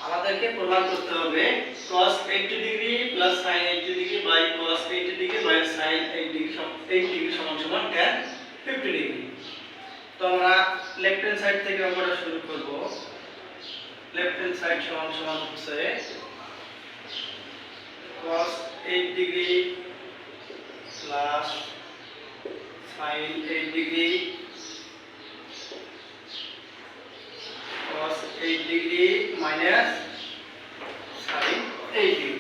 আমাদেরকে প্রমাণ করতে হবে cos 80 degree plus sin 80 degree by cos 80 degree by sin 8 degree সমান সমান tan 50 ডিগ্রি। তো আমরা লেফট হ্যান্ড সাইড থেকে অঙ্কটা শুরু করব। লেফট হ্যান্ড সাইড সমান সমান হচ্ছে cos 8 degree plus sin 8 degree cos 8 degree minus sin 8 degree.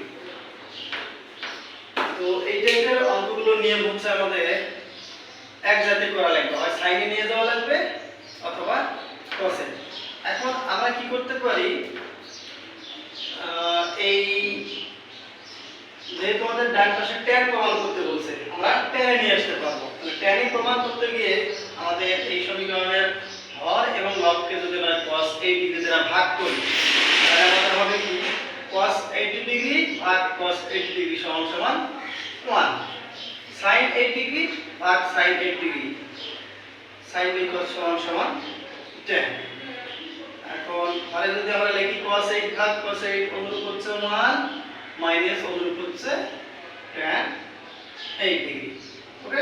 তো এই টাইপের অঙ্কগুলো নিয়ম হচ্ছে আমাদের এক জাতি করা লাগবে, হয় সাইনে নিয়ে যাওয়া লাগবে অথবা কসে। এখন আমরা কি করতে পারি, এই যেহেতু আমাদের ডান পাশে tan প্রমাণ করতে বলছে, আমরা tan নিয়ে আসতে পারবো। তাহলে tan প্রমাণ করতে গিয়ে আমাদের এই সমীকরণের হর এবং লবকে যদি আমরা cos 8 ডিগ্রি দ্বারা ভাগ করি, তাহলে আমাদের হবে কি cos 80 ডিগ্রি ভাগ cos 80 ডিগ্রি সমান সমান 1, sin 8 ডিগ্রি ভাগ sin 8 ডিগ্রি sin cos সমান সমান 10। এখন হরে যদি আমরা লিখি cos 8 ভাগ cos 8 অনুরূপ হচ্ছে 1 মাইনাস অনুরূপ হচ্ছে tan 8 ডিগ্রি। ওকে,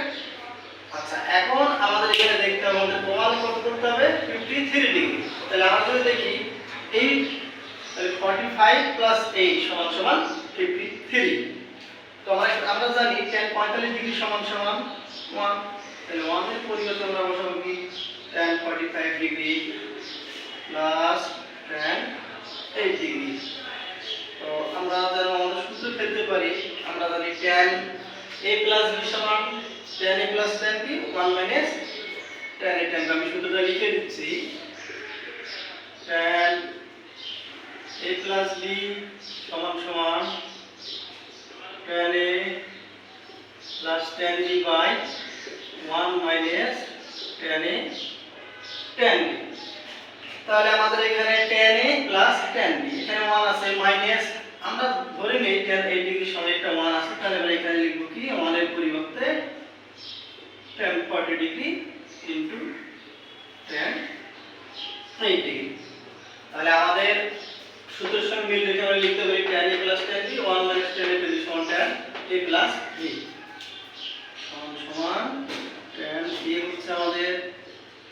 আচ্ছা এখন আমাদের এখানে দেখতে হবে আমাদের প্রমাণ কত করতে হবে 53 ডিগ্রি। তাহলে আমরা যদি দেখি 8 তাহলে 45 প্লাস 8 সমান সমান 53। তো আমরা জানি tan 45 ডিগ্রি সমান সমান 1, তাহলে 1 এর পরিবর্তে আমরা বসাবো কি tan 45 degree plus tan 8 degree. তো আমরা যেন আমাদের সূত্র পেতে পারি, আমরা জানি tan a প্লাস b সমান tan a plus tan b 1 minus tan a tan b। আমি সূত্রটা লিখে দিচ্ছি, tan a প্লাস b সমান সমান tan a plus tan b by 1 minus tan a tan b। তাহলে আমাদের এখানে tan a plus tan b, এখানে 1 আছে মাইনাস, আমরা ধরে নেই tan 8 ডিগ্রি সমান একটা 1 আছে, তাহলে আমরা এখানে লিখব কি 1 এর পরিবর্তে tan 40 degree into tan 8 degree. তাহলে আমাদের সূত্রের সঙ্গে মিল রেখে আমরা লিখতে পারি tan a plus tan b 1 minus tan a degree সমান tan a প্লাস b সমান সমান tan b হচ্ছে আমাদের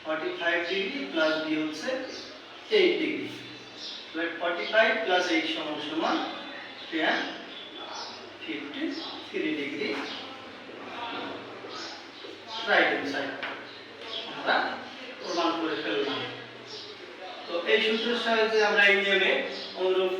45 ডিগ্রি প্লাস b হচ্ছে 8 ডিগ্রি। তাহলে 45 প্লাস 8 সমান সমান tan 53 degree right hand side আমরা প্রমাণ করে ফেললাম। তো এই সূত্রের সাহায্যে আমরা এই নিয়মে অনুরূপ